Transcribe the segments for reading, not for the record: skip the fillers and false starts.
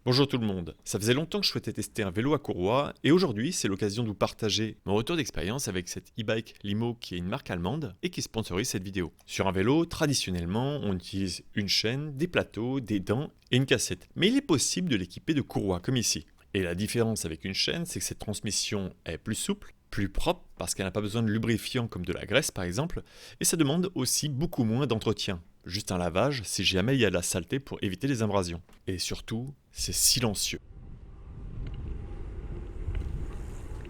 Bonjour tout le monde, ça faisait longtemps que je souhaitais tester un vélo à courroie et aujourd'hui c'est l'occasion de vous partager mon retour d'expérience avec cette e-bike Limo qui est une marque allemande et qui sponsorise cette vidéo. Sur un vélo, traditionnellement, on utilise une chaîne, des plateaux, des dents et une cassette. Mais il est possible de l'équiper de courroie comme ici. Et la différence avec une chaîne, c'est que cette transmission est plus souple, plus propre parce qu'elle n'a pas besoin de lubrifiant comme de la graisse par exemple, et ça demande aussi beaucoup moins d'entretien. Juste un lavage si jamais il y a de la saleté pour éviter les abrasions. Et surtout, c'est silencieux.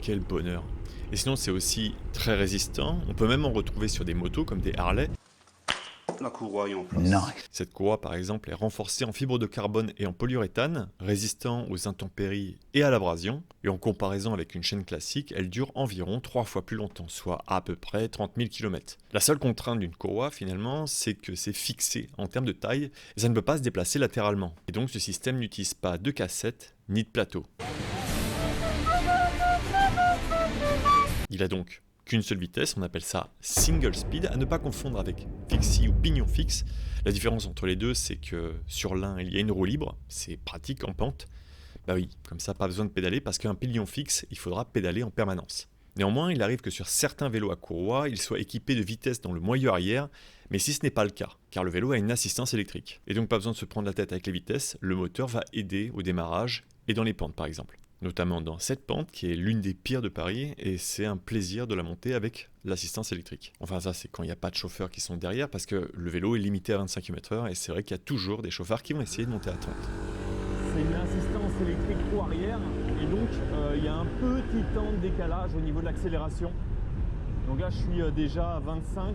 Quel bonheur. Et sinon c'est aussi très résistant, on peut même en retrouver sur des motos comme des Harley. La courroie est en place. Nice. Cette courroie par exemple est renforcée en fibre de carbone et en polyuréthane, résistant aux intempéries et à l'abrasion. Et en comparaison avec une chaîne classique, elle dure environ 3 fois plus longtemps, soit à peu près 30 000 km. La seule contrainte d'une courroie finalement, c'est que c'est fixé en termes de taille et ça ne peut pas se déplacer latéralement. Et donc ce système n'utilise pas de cassette ni de plateau. Il a donc qu'une seule vitesse, on appelle ça single speed, à ne pas confondre avec fixie ou pignon fixe. La différence entre les deux, c'est que sur l'un, il y a une roue libre, c'est pratique en pente. Bah oui, comme ça, pas besoin de pédaler, parce qu'un pignon fixe, il faudra pédaler en permanence. Néanmoins, il arrive que sur certains vélos à courroie, ils soient équipés de vitesse dans le moyeu arrière, mais si ce n'est pas le cas, car le vélo a une assistance électrique. Et donc pas besoin de se prendre la tête avec les vitesses, le moteur va aider au démarrage et dans les pentes par exemple. Notamment dans cette pente qui est l'une des pires de Paris et c'est un plaisir de la monter avec l'assistance électrique. Enfin ça c'est quand il n'y a pas de chauffeurs qui sont derrière parce que le vélo est limité à 25 km/h et c'est vrai qu'il y a toujours des chauffards qui vont essayer de monter à 30. C'est une assistance électrique roue arrière et donc il y a un petit temps de décalage au niveau de l'accélération. Donc là je suis déjà à 25,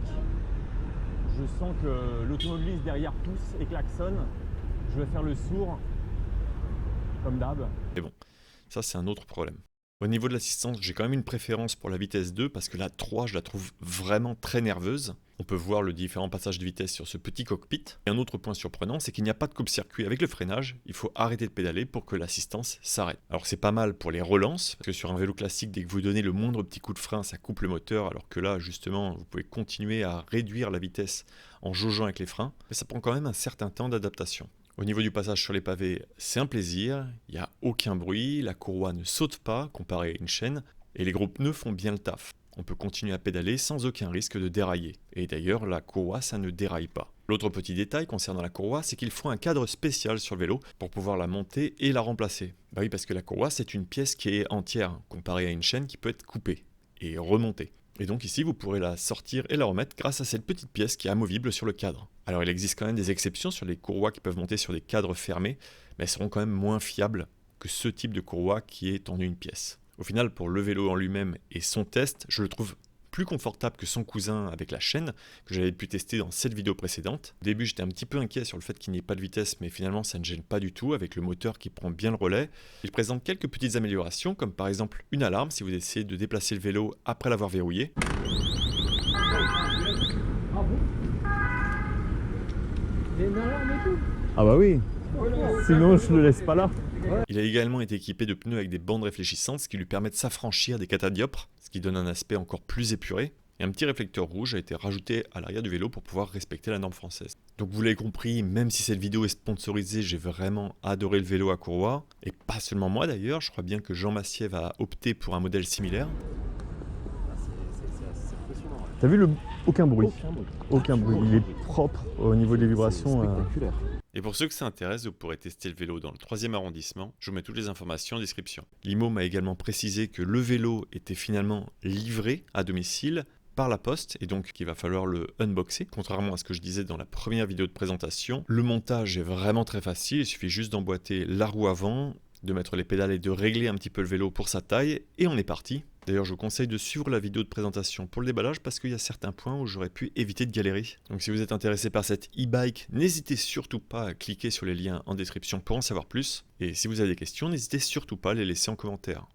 je sens que l'automobiliste derrière pousse et klaxonne. Je vais faire le sourd comme d'hab. Mais bon, ça c'est un autre problème. Au niveau de l'assistance, j'ai quand même une préférence pour la vitesse 2 parce que la 3, je la trouve vraiment très nerveuse. On peut voir le différent passage de vitesse sur ce petit cockpit. Et un autre point surprenant, c'est qu'il n'y a pas de coupe-circuit avec le freinage. Il faut arrêter de pédaler pour que l'assistance s'arrête. Alors c'est pas mal pour les relances, parce que sur un vélo classique, dès que vous donnez le moindre petit coup de frein, ça coupe le moteur, alors que là, justement, vous pouvez continuer à réduire la vitesse en jaugeant avec les freins. Mais ça prend quand même un certain temps d'adaptation. Au niveau du passage sur les pavés, c'est un plaisir, il n'y a aucun bruit, la courroie ne saute pas comparé à une chaîne, et les gros pneus font bien le taf. On peut continuer à pédaler sans aucun risque de dérailler. Et d'ailleurs, la courroie, ça ne déraille pas. L'autre petit détail concernant la courroie, c'est qu'il faut un cadre spécial sur le vélo pour pouvoir la monter et la remplacer. Bah oui, parce que la courroie, c'est une pièce qui est entière, comparée à une chaîne qui peut être coupée et remontée. Et donc ici, vous pourrez la sortir et la remettre grâce à cette petite pièce qui est amovible sur le cadre. Alors il existe quand même des exceptions sur les courroies qui peuvent monter sur des cadres fermés, mais elles seront quand même moins fiables que ce type de courroie qui est en une pièce. Au final, pour le vélo en lui-même et son test, je le trouve plus confortable que son cousin avec la chaîne, que j'avais pu tester dans cette vidéo précédente. Au début, j'étais un petit peu inquiet sur le fait qu'il n'y ait pas de vitesse, mais finalement, ça ne gêne pas du tout avec le moteur qui prend bien le relais. Il présente quelques petites améliorations, comme par exemple une alarme si vous essayez de déplacer le vélo après l'avoir verrouillé. Ah bah oui, sinon je le laisse pas là. Il a également été équipé de pneus avec des bandes réfléchissantes, ce qui lui permet de s'affranchir des catadioptres, ce qui donne un aspect encore plus épuré. Et un petit réflecteur rouge a été rajouté à l'arrière du vélo pour pouvoir respecter la norme française. Donc vous l'avez compris, même si cette vidéo est sponsorisée, j'ai vraiment adoré le vélo à courroie. Et pas seulement moi d'ailleurs, je crois bien que Jean Massier va opter pour un modèle similaire. T'as vu aucun bruit. Aucun bruit. Il est propre au niveau des vibrations. Et pour ceux que ça intéresse, vous pourrez tester le vélo dans le 3e arrondissement. Je vous mets toutes les informations en description. Limo m'a également précisé que le vélo était finalement livré à domicile par la poste et donc qu'il va falloir le unboxer. Contrairement à ce que je disais dans la première vidéo de présentation, le montage est vraiment très facile. Il suffit juste d'emboîter la roue avant, de mettre les pédales et de régler un petit peu le vélo pour sa taille et on est parti. D'ailleurs, je vous conseille de suivre la vidéo de présentation pour le déballage parce qu'il y a certains points où j'aurais pu éviter de galérer. Donc si vous êtes intéressé par cette e-bike, n'hésitez surtout pas à cliquer sur les liens en description pour en savoir plus. Et si vous avez des questions, n'hésitez surtout pas à les laisser en commentaire.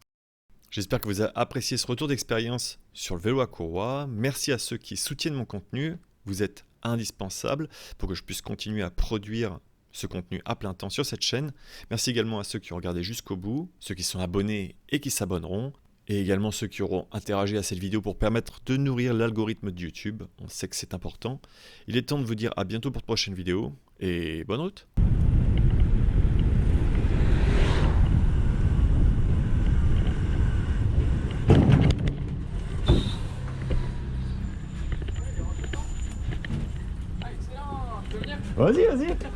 J'espère que vous avez apprécié ce retour d'expérience sur le vélo à courroie. Merci à ceux qui soutiennent mon contenu. Vous êtes indispensables pour que je puisse continuer à produire ce contenu à plein temps sur cette chaîne. Merci également à ceux qui ont regardé jusqu'au bout, ceux qui sont abonnés et qui s'abonneront. Et également ceux qui auront interagi à cette vidéo pour permettre de nourrir l'algorithme de YouTube. On sait que c'est important. Il est temps de vous dire à bientôt pour de prochaines vidéos et bonne route. Vas-y, vas-y.